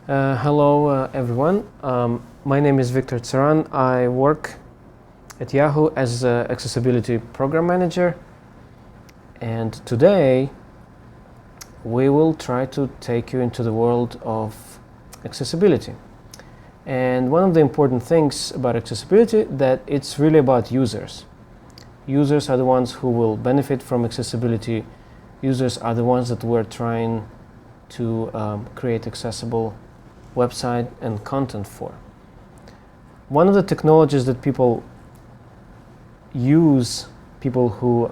Hello everyone, my name is Victor Tsaran. I work at Yahoo as an accessibility program manager, and today we will try to take you into the world of accessibility. And one of the important things about accessibility that it's really about users. Users are the ones who will benefit from accessibility. Users are the ones that we're trying to create accessible website and content for. One of the technologies that people use, people who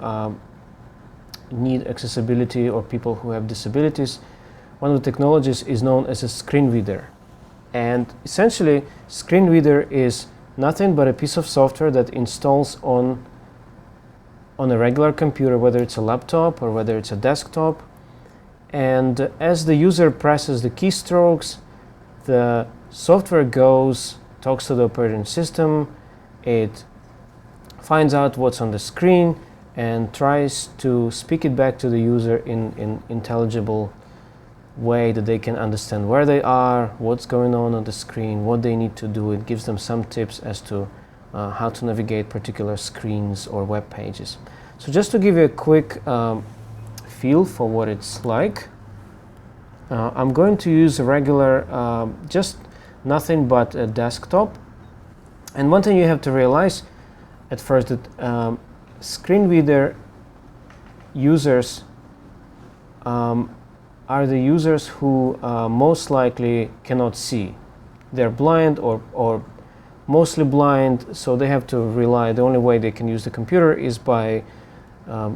need accessibility or people who have disabilities, one of the technologies is known as a screen reader. And essentially, screen reader is nothing but a piece of software that installs on a regular computer, whether it's a laptop or whether it's a desktop. And as the user presses the keystrokes, the software talks to the operating system, it finds out what's on the screen and tries to speak it back to the user in intelligible way that they can understand where they are, what's going on the screen, what they need to do. It gives them some tips as to how to navigate particular screens or web pages. So just to give you a quick feel for what it's like, I'm going to use a regular, just nothing but a desktop. And one thing you have to realize at first that screen reader users are the users who most likely cannot see. They're blind or mostly blind, so they have to rely, the only way they can use the computer is by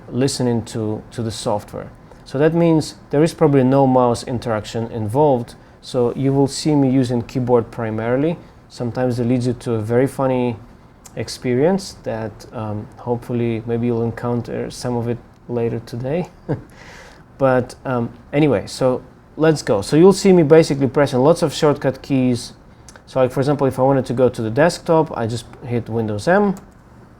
listening to the software. So that means there is probably no mouse interaction involved, so you will see me using keyboard primarily. Sometimes it leads you to a very funny experience that hopefully maybe you'll encounter some of it later today. But anyway, so let's go. So you'll see me basically pressing lots of shortcut keys. So like, for example, if I wanted to go to the desktop, I just hit Windows M.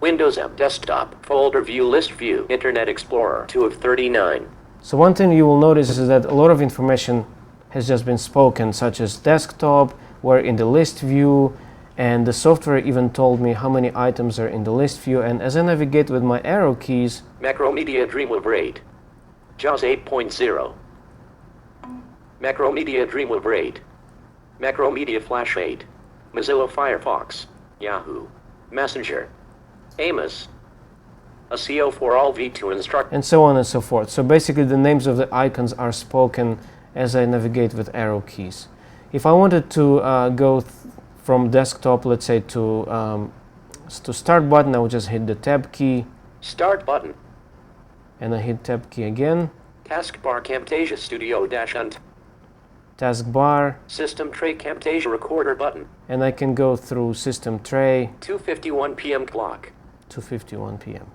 Windows M, desktop, folder view, list view, Internet Explorer, 2 of 39. So one thing you will notice is that a lot of information has just been spoken, such as desktop, we're in the list view, and the software even told me how many items are in the list view. And as I navigate with my arrow keys, Macromedia Dreamweaver 8, JAWS 8.0, Macromedia Dreamweaver 8, Macromedia Flash 8, Mozilla Firefox, Yahoo, Messenger, Amos, a CO for all V2 instruct, and so on and so forth. So basically the names of the icons are spoken as I navigate with arrow keys. If I wanted to go from desktop, let's say to start button, I would just hit the tab key. Start button. And I hit tab key again. Taskbar Camtasia Studio -unt. Taskbar. System tray Camtasia Recorder button. And I can go through system tray. 2:51 p.m. clock. 2:51 p.m.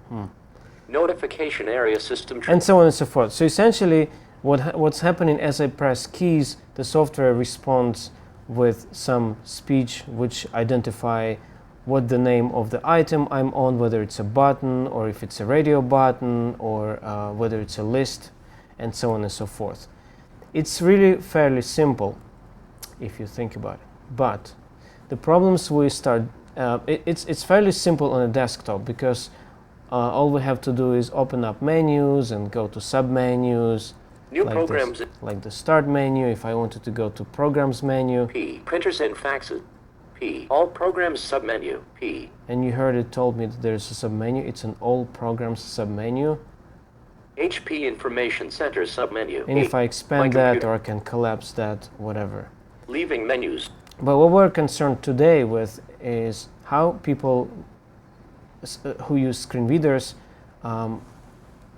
Notification area system tray. And so on and so forth. So essentially, what's happening as I press keys, the software responds with some speech which identify what the name of the item I'm on, whether it's a button or if it's a radio button or whether it's a list, and so on and so forth. It's really fairly simple if you think about it. But the problems we start, it's fairly simple on a desktop because all we have to do is open up menus and go to submenus. New programs. Like the start menu, if I wanted to go to programs menu. P. Printers and faxes. P. All programs submenu. P. And you heard it told me that there's a submenu. It's an all programs submenu. HP Information Center submenu. And if I expand that or I can collapse that, whatever. Leaving menus. But what we're concerned today with is how people who use screen readers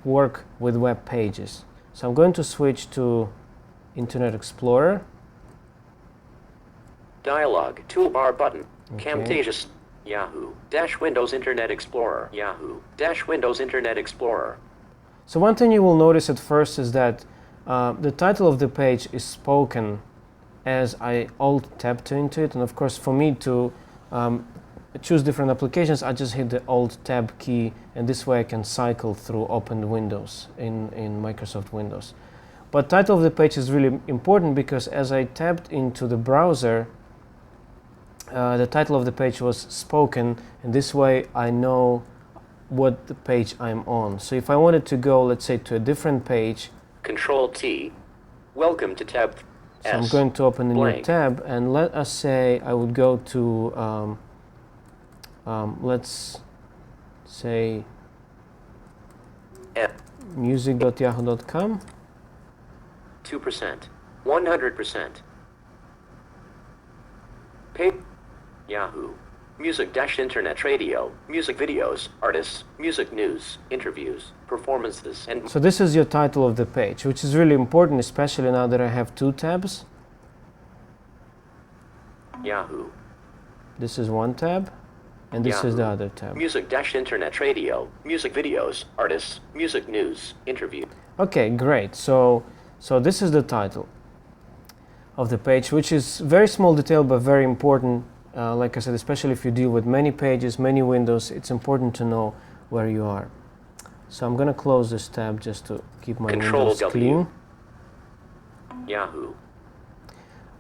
work with web pages. So I'm going to switch to Internet Explorer. Dialog, toolbar button, Okay. Camtasia, Yahoo, Windows Internet Explorer, Yahoo, Windows Internet Explorer. So one thing you will notice at first is that the title of the page is spoken as I alt-tab into it. And of course, for me to choose different applications, I just hit the Alt-Tab key, and this way I can cycle through open windows in Microsoft Windows. But title of the page is really important because as I tapped into the browser, the title of the page was spoken, and this way I know what the page I'm on. So if I wanted to go, let's say, to a different page, Control T. Welcome to tab so S. I'm going to open a new blank. tab, and let us say I would go to, let's say, F. music.yahoo.com. 2%. 100%. Pay. Yahoo. Music-internet radio, music videos, artists, music news, interviews, performances, and So this is your title of the page, which is really important, especially now that I have two tabs. Yahoo. This is one tab, and this is the Yahoo. other tab. Music-internet radio, music videos, artists, music news, interview. Okay, great. So this is the title of the page, which is very small detail but very important. Like I said, especially if you deal with many pages, many windows, it's important to know where you are. So I'm going to close this tab just to keep my Control windows W. clean. Yahoo.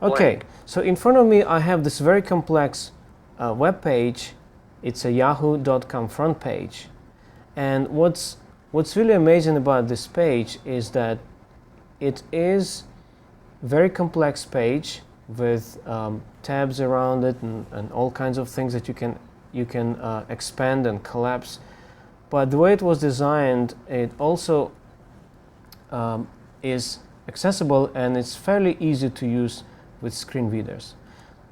Okay, Blank. so in front of me I have this very complex web page. It's a yahoo.com front page. And what's really amazing about this page is that it is a very complex page with tabs around it and all kinds of things that you can expand and collapse. But the way it was designed, it also is accessible, and it's fairly easy to use with screen readers.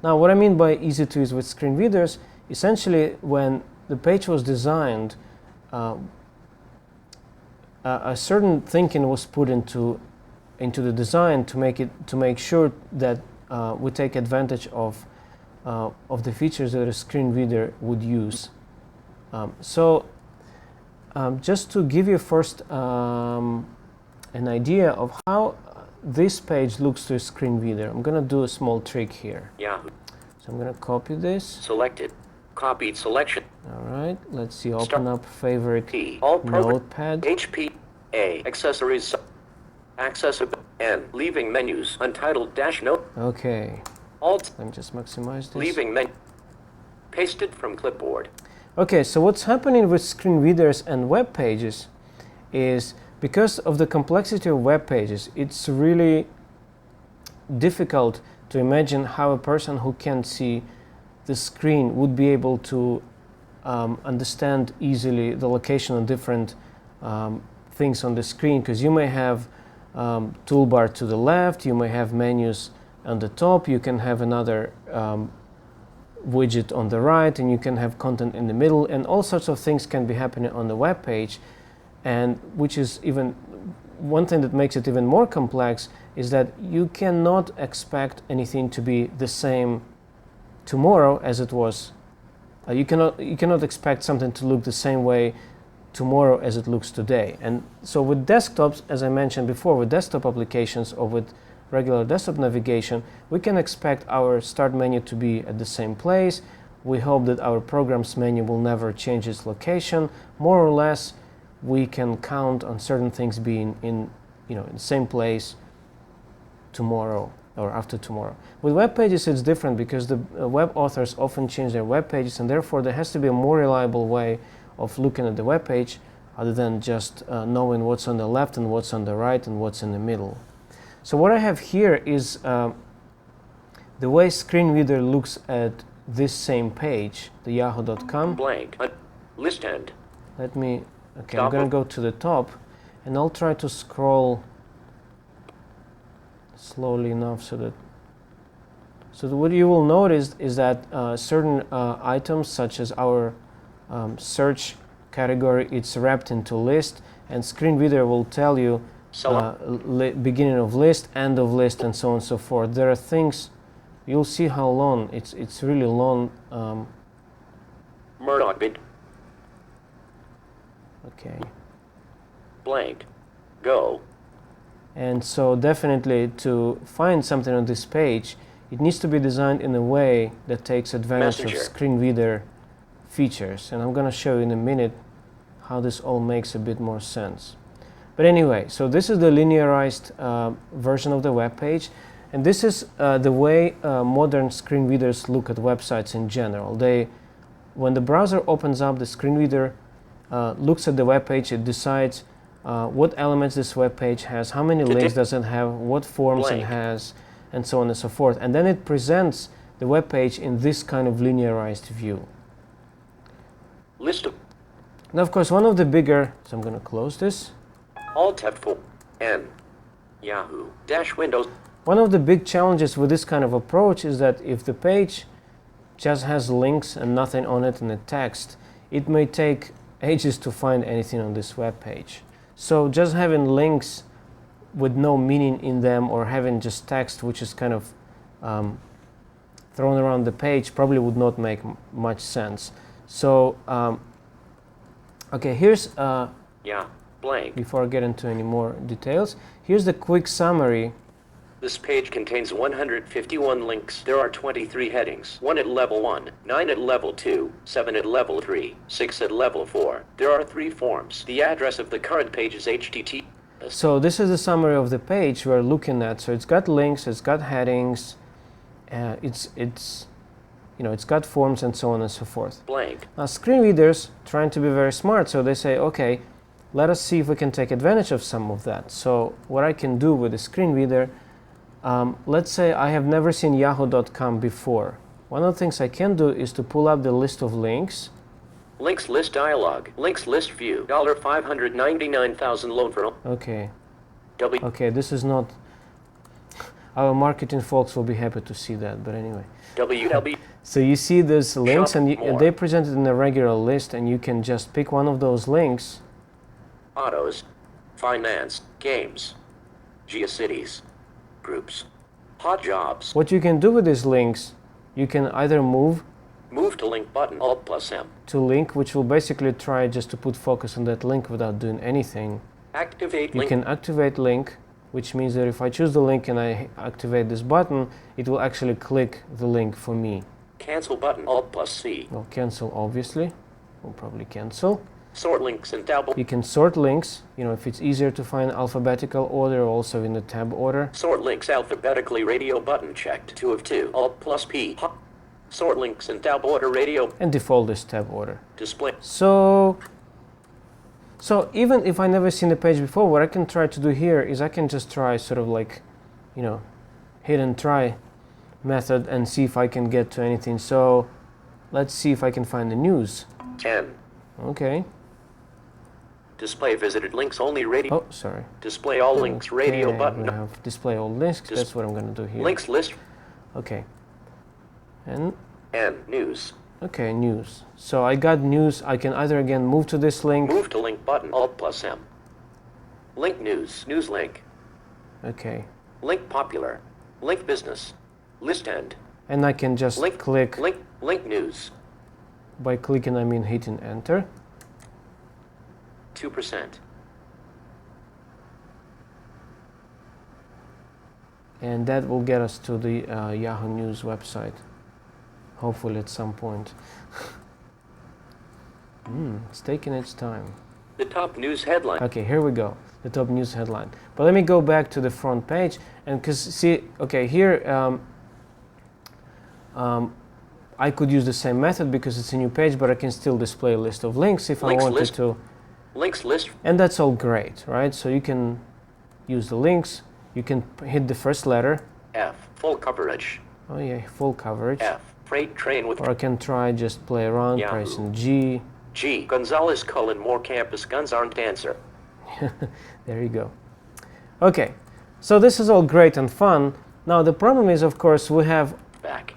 Now, what I mean by easy to use with screen readers, essentially when the page was designed, a certain thinking was put into the design to make sure that we take advantage of the features that a screen reader would use. Just to give you first an idea of how this page looks to a screen reader, I'm going to do a small trick here. Yahoo. So I'm going to copy this. Selected. Copied selection. All right, let's see, open Start. up favorite P. All program. notepad. HP. A. Accessories. Accessible. N. Leaving menus. Untitled dash note. Okay, Alt. let me just maximize this. Leaving menu. Pasted from clipboard. Okay, so what's happening with screen readers and web pages is because of the complexity of web pages, it's really difficult to imagine how a person who can't see the screen would be able to understand easily the location of different things on the screen, because you may have toolbar to the left, you may have menus on the top, you can have another widget on the right, and you can have content in the middle, and all sorts of things can be happening on the web page. And which is even one thing that makes it even more complex is that you cannot expect anything to be the same tomorrow as it was. You cannot expect something to look the same way tomorrow as it looks today. And so with desktops, as I mentioned before, with desktop applications or with regular desktop navigation, we can expect our start menu to be at the same place. We hope that our programs menu will never change its location. More or less, we can count on certain things being in the same place tomorrow or after tomorrow. With web pages, it's different because the web authors often change their web pages, and therefore there has to be a more reliable way of looking at the web page other than just knowing what's on the left and what's on the right and what's in the middle. So what I have here is the way screen reader looks at this same page, the yahoo.com. Blank. List end. Okay, I'm going to go to the top, and I'll try to scroll slowly enough so that what you will notice is that certain items, such as our search category, it's wrapped into list, and screen reader will tell you beginning of list, end of list, and so on and so forth. There are things, you'll see how long, it's really long. Murdoch bid. Okay. Blank. Go. And so definitely to find something on this page, it needs to be designed in a way that takes advantage Messenger. of screen reader features. And I'm going to show you in a minute how this all makes a bit more sense. But anyway, so this is the linearized version of the web page, and this is the way modern screen readers look at websites in general. When the browser opens up, the screen reader looks at the web page, it decides what elements this web page has, how many links does it have, what forms it has, and so on and so forth. And then it presents the web page in this kind of linearized view. List of Now, of course, one of the bigger, so I'm going to close this. Alt F4 N Yahoo dash Windows. One of the big challenges with this kind of approach is that if the page just has links and nothing on it and a text, it may take ages to find anything on this web page. So just having links with no meaning in them, or having just text which is kind of thrown around the page, probably would not make much sense. So okay, here's blank. before I get into any more details, here's the quick summary. This page contains 151 links. There are 23 headings. 1 at level 1, 9 at level 2, 7 at level 3, 6 at level 4. There are 3 forms. The address of the current page is http. So this is the summary of the page we're looking at. So it's got links, it's got headings, it's got forms and so on and so forth. Blank. Now screen readers trying to be very smart, so they say, okay, let us see if we can take advantage of some of that. So what I can do with the screen reader, let's say I have never seen yahoo.com before. One of the things I can do is to pull up the list of links. Links list dialog. Links list view. $599,000 loan for. Okay. Okay, this is not. Our marketing folks will be happy to see that, but anyway. WW. So you see those links, Shop and they presented in a regular list, and you can just pick one of those links. Autos, finance, games, geocities, groups, hot jobs. What you can do with these links, you can either move to link button, Alt plus M. To link, which will basically try just to put focus on that link without doing anything. Activate you link. can activate link, which means that if I choose the link and I activate this button, it will actually click the link for me. Cancel button, Alt plus C. Well, cancel, obviously. We'll probably cancel. Sort links in tab. You can sort links, if it's easier to find alphabetical order, also in the tab order. Sort links alphabetically, radio button checked, 2 of 2, Alt plus P. Sort links in tab order, radio. And default is tab order. Display. So even if I never seen the page before, what I can try to do here is I can just try sort of like, hit and try method and see if I can get to anything. So let's see if I can find the news. 10. Okay. Display visited links only radio. Oh, sorry. Display all links radio Okay, button. we have display all links. That's what I'm going to do here. Links list. Okay. And news. okay, news. So I got news. I can either again move to this link. Move to link button, Alt plus M. Link news, news link. Okay. Link popular. Link business. List end. And I can just click. Link news. By clicking, I mean hitting enter. 2%. And that will get us to the Yahoo News website. Hopefully at some point. It's taking its time. The top news headline. Okay, here we go. The top news headline. But let me go back to the front page, and because see, okay, here I could use the same method because it's a new page, but I can still display a list of links if I wanted to. Links list. And that's all great, right? So you can use the links. You can hit the first letter. F, full coverage. Oh yeah, full coverage. F, freight train with. Or I can try just play around, Yahoo. pressing G. G, Gonzalez, more campus guns aren't answer. There you go. Okay, so this is all great and fun. Now the problem is, of course, we have back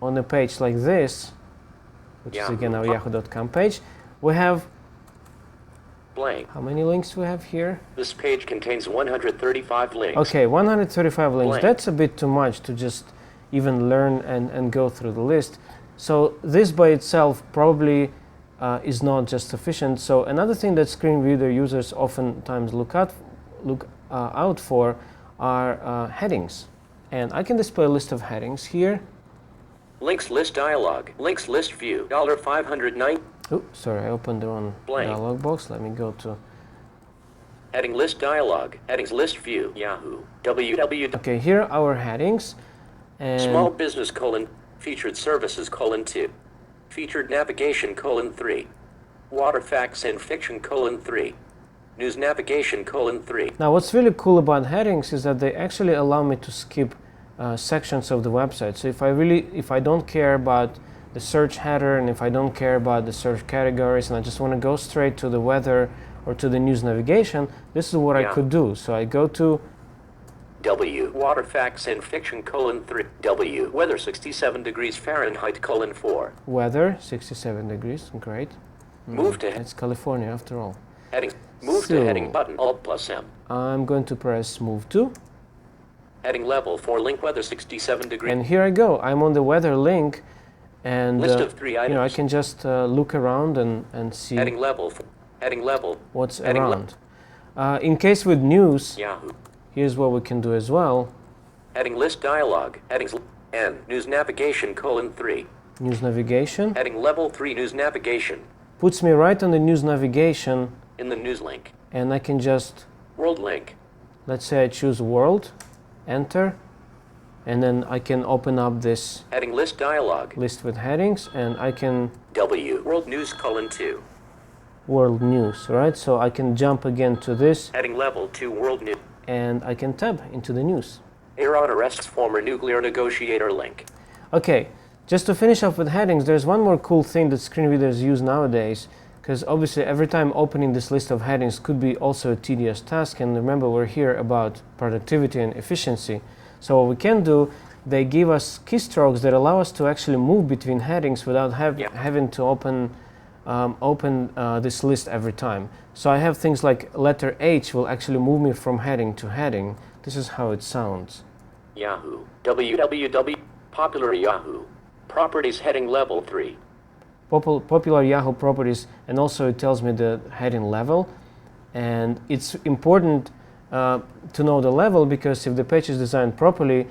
on a page like this, which Yahoo. is again our yahoo.com page, we have blank. How many links do we have here? This page contains 135 links. Okay, 135 links. Blank. That's a bit too much to just even learn and go through the list. So this by itself probably is not just sufficient. So another thing that screen reader users oftentimes look out for are headings. And I can display a list of headings here. Links list dialog. Links list view. $509. Oh, sorry, I opened the wrong Blank. dialog box. Let me go to Heading list dialog. Headings list view. Yahoo. www. Okay, here are our headings. And Small business : featured services : 2. Featured navigation : 3. Water facts and fiction : 3. News navigation : 3. now what's really cool about headings is that they actually allow me to skip sections of the website. So if I don't care about the search header, and if I don't care about the search categories, and I just want to go straight to the weather or to the news navigation, this is what I could do. So I go to W. Water facts and fiction : 3. W. Weather 67 degrees Fahrenheit : 4. weather, 67 degrees, great. Move to It's California after all. heading. Move to heading button. Alt+M. I'm going to press move to. Heading level 4 link weather 67 degrees. And here I go. I'm on the weather link. And List of 3 items. I can just look around and see Heading level. Heading level. what's Heading around. In case with news, Yahoo. here's what we can do as well. Heading list dialog. Headings N. News navigation : 3. News navigation. Heading level 3 news navigation. Puts me right on the news navigation, In the news link. and I can just, World link. let's say I choose world, enter, and then I can open up this Heading list dialog. list with headings, and I can W. World news : 2. world news, right? So I can jump again to this, Heading level 2 world news. and I can tab into the news. Iran arrests former nuclear negotiator link. Okay, just to finish off with headings, there's one more cool thing that screen readers use nowadays, because obviously every time opening this list of headings could be also a tedious task, and remember we're here about productivity and efficiency. So what we can do, they give us keystrokes that allow us to actually move between headings without having to open this list every time. So I have things like letter H will actually move me from heading to heading. This is how it sounds. Yahoo. www. Popular Yahoo. Properties heading level 3. Popular Yahoo properties, and also it tells me the heading level. And it's important to know the level, because if the page is designed properly,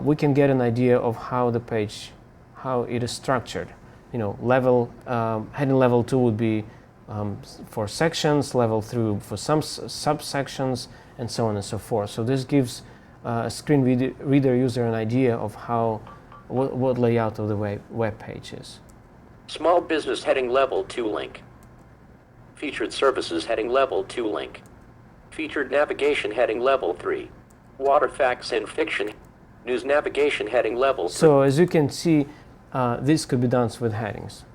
we can get an idea of how the page, how it is structured. Level heading level 2 would be for sections, level 3 for some subsections, and so on and so forth. So this gives a screen reader user an idea of what layout of the web page is. Small business heading level 2 link. Featured services heading level 2 link. Featured navigation heading level 3. Water facts and fiction. News navigation heading level 3. So as you can see, this could be done with headings.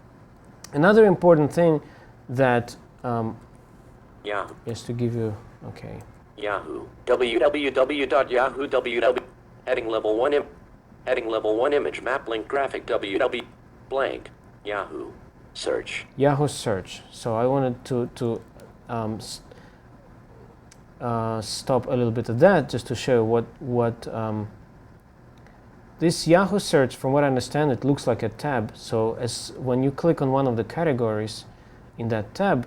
Another important thing that, Yahoo. just to give you, okay. Yahoo. www.yahoo. www. Heading level 1 heading level 1 image map link graphic www. Blank. Yahoo. Search. Yahoo search. So I wanted to stop a little bit of that just to show what this Yahoo search, from what I understand, it looks like a tab. So when you click on one of the categories in that tab,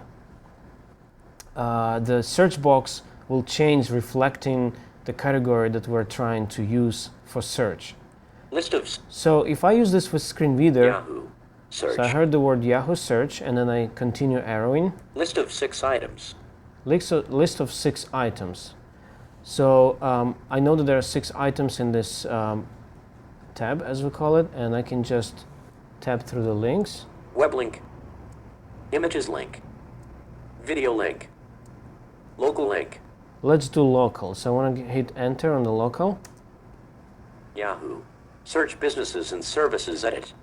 the search box will change, reflecting the category that we're trying to use for search. List of So if I use this with screen reader, Yahoo. Search. so I heard the word Yahoo search, and then I continue arrowing. List of 6 items. List of 6 items. So I know that there are 6 items in this tab, as we call it, and I can just tab through the links. Web link. Images link. Video link. Local link. Let's do local. So I want to hit enter on the local. Yahoo. Search businesses and services edit.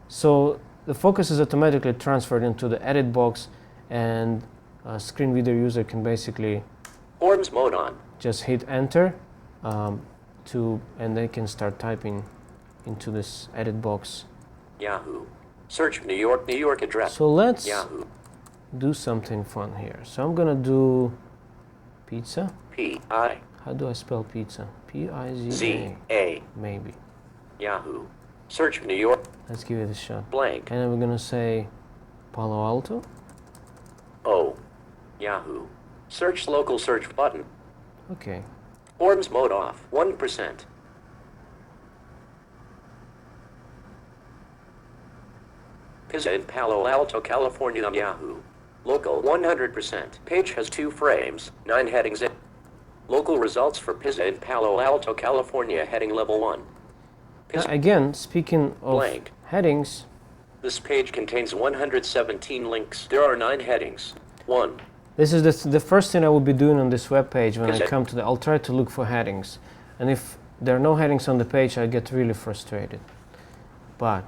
So the focus is automatically transferred into the edit box, and a screen reader user can basically Forms mode on. just hit enter and they can start typing into this edit box. Yahoo. Search New York address. So let's Yahoo. do something fun here. So I'm gonna do pizza. P-I. How do I spell pizza? P-I-Z-A. Z-A. Maybe. Yahoo. Search New York. Let's give it a shot. Blank. And then we're gonna say Palo Alto. O. Yahoo. Search local search button. Okay. Forms mode off. 1%. Pizza in Palo Alto, California on Yahoo. Local 100%. Page has 2 frames, 9 headings. Local results for Pisa in Palo Alto, California, heading level 1. Now, again, speaking of Blank. headings, This page contains 117 links. There are 9 headings. 1. this is the first thing I will be doing on this web page when I Is it- come to I'll try to look for headings. And if there are no headings on the page, I get really frustrated. But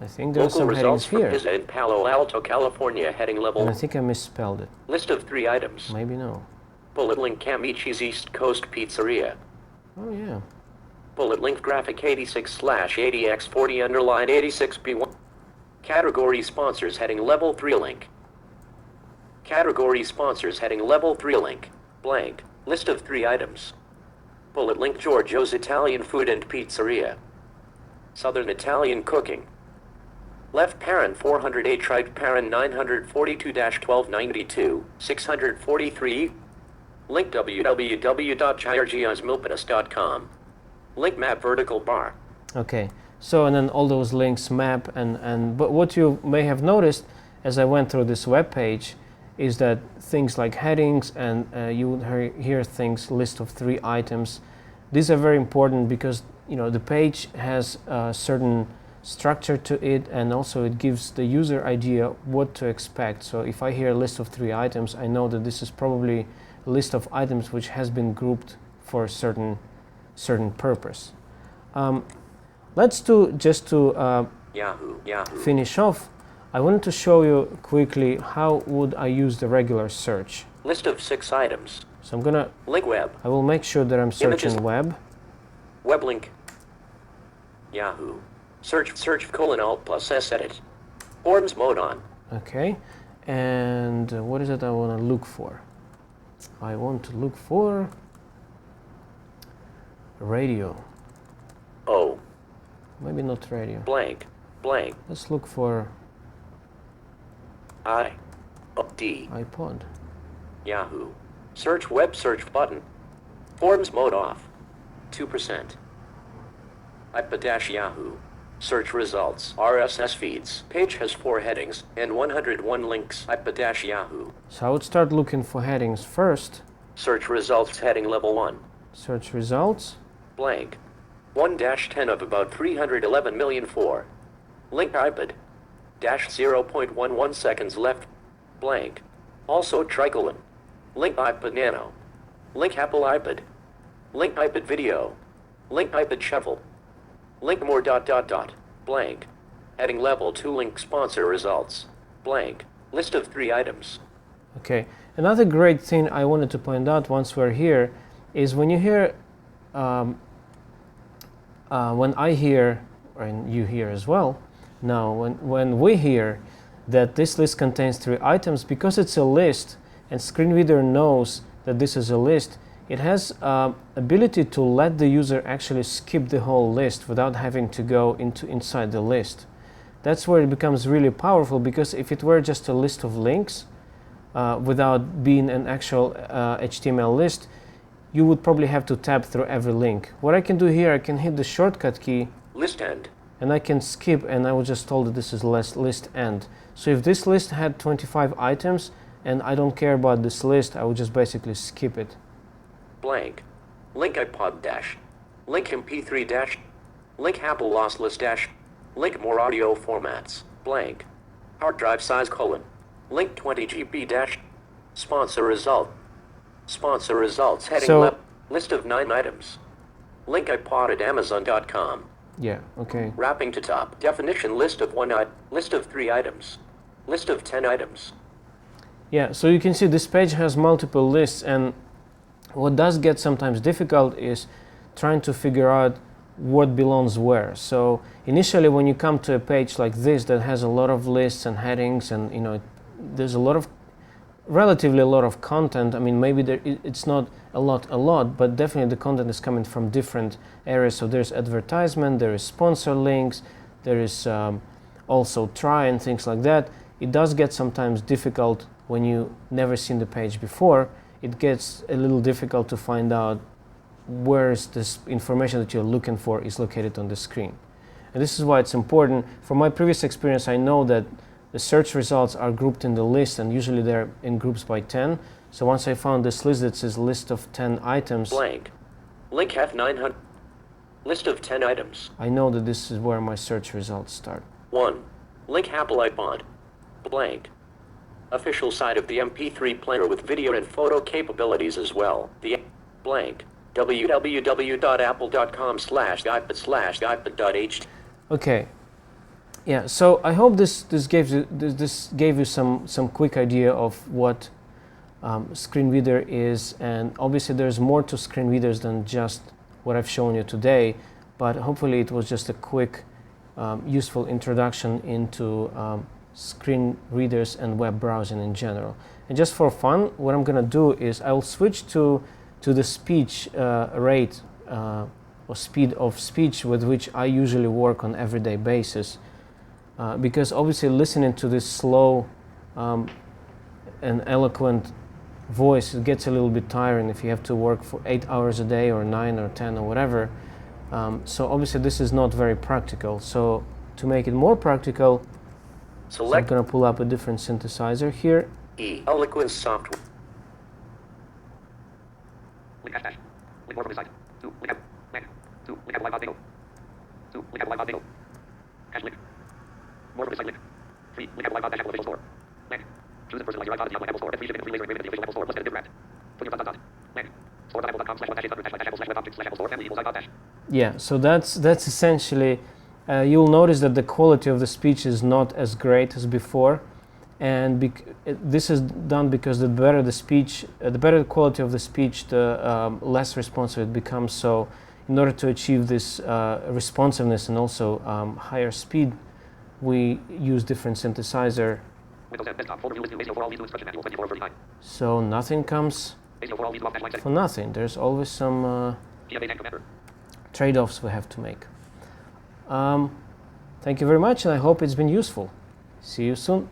I think there are Local some results headings for here. Pisa in Palo Alto, California, heading level And I 1. think I misspelled it. List of 3 items. Maybe no. Bullet link Camici's East Coast Pizzeria. Oh yeah. Bullet link graphic 86/80x40 underline 86b1. Category sponsors heading level 3 link. Category sponsors heading level 3 link. Blank. List of 3 items. Bullet link Giorgio's Italian Food and Pizzeria. Southern Italian Cooking. Left parent 408 right parent 942-1292 643. Link www.georgiosmilpitas.com. Link map vertical bar. Okay. So and then all those links map and but what you may have noticed as I went through this web page is that things like headings and you would hear things list of 3 items. These are very important because the page has a certain structure to it, and also it gives the user idea what to expect. So if I hear a list of 3 items, I know that this is probably a list of items which has been grouped for a certain purpose. Let's do just to Yahoo. finish off. I wanted to show you quickly how would I use the regular search. List of 6 items. So I'm gonna. Link web. I will make sure that I'm searching Images. web. Web link. Yahoo. Search Alt plus S edit. Forms mode on. Okay. And what is it I want to look for? I want to look for radio. O. Maybe not radio. Blank. Blank. Let's look for I. O. D. iPod. Yahoo. Search web search button. Forms mode off. 2%. iPad-Yahoo. Search results. RSS feeds. Page has 4 headings and 101 links. iPad-Yahoo. So I would start looking for headings first. Search results heading level 1. Search results. Blank. 1-10 of about 311,000,004. Link iPad. Dash 0.11 seconds left. Blank. Also tricolon. Link iPad Nano. Link Apple iPad. Link iPad Video. Link iPad Shuffle. Link more ... Blank. Heading level 2 link sponsor results. Blank. List of 3 items. Okay. Another great thing I wanted to point out once we're here is when you hear, when I hear, and you hear as well, now when we hear that this list contains 3 items, because it's a list and screen reader knows that this is a list, it has ability to let the user actually skip the whole list without having to go inside the list. That's where it becomes really powerful, because if it were just a list of links without being an actual HTML list, you would probably have to tab through every link. What I can do here, I can hit the shortcut key List end. and I can skip, and I was just told that this is list end. So if this list had 25 items and I don't care about this list, I would just basically skip it. Blank. Link iPod dash. Link MP3 dash. Link Apple lossless dash. Link more audio formats. Blank. Hard drive size colon. Link 20 GB dash. Sponsor result. Sponsor results heading So- left. List of 9 items. Link iPod at Amazon.com. Yeah, okay. Wrapping to top. Definition list of 1 item. List of 3 items. List of 10 items. Yeah, so you can see this page has multiple lists, and what does get sometimes difficult is trying to figure out what belongs where. So initially when you come to a page like this that has a lot of lists and headings, and there's relatively a lot of content. I mean, maybe it's not a lot, but definitely the content is coming from different areas. So there's advertisement, there is sponsor links, there is also try and things like that. It does get sometimes difficult when you never seen the page before. It gets a little difficult to find out where is this information that you're looking for is located on the screen. And this is why it's important. From my previous experience, I know that the search results are grouped in the list, and usually they're in groups by 10. So once I found this list that says list of 10 items, blank, link have 900, list of 10 items. I know that this is where my search results start. 1. Link Apple iPod, blank. Official site of the MP3 player with video and photo capabilities as well. The blank, www.apple.com/guidebit/guidebit.ht. Okay. Yeah, so I hope this gave you some quick idea of what screen reader is, and obviously there's more to screen readers than just what I've shown you today, but hopefully it was just a quick useful introduction into screen readers and web browsing in general. And just for fun, what I'm gonna do is I'll switch to the speech rate or speed of speech with which I usually work on everyday basis, because obviously listening to this slow and eloquent voice, it gets a little bit tiring if you have to work for 8 hours a day or 9 or 10 or whatever. So obviously this is not very practical. So to make it more practical, so I'm going to pull up a different synthesizer here. Eloquence software. Link hash dash. Link more from this site. 2. Link app. Link. 2. Link app live bingo. 2. Link app live bingo. Hash link. More from this site link. 3. Link app live dash Apple official store. Link. Choose the person like your iPod in the Apple store. Get free shipping and free laser engraving at the official Apple store. Plus get a different. Put your dot. Link. Store.apple.com/1-800-apple/web/apple store family equals iPod dash. Yeah, so that's essentially, you'll notice that the quality of the speech is not as great as before, and this is done because the better the speech, the better the quality of the speech, the less responsive it becomes. So in order to achieve this responsiveness and also higher speed, we use different synthesizer. So nothing comes for nothing. There's always some trade-offs we have to make. Thank you very much, and I hope it's been useful. See you soon.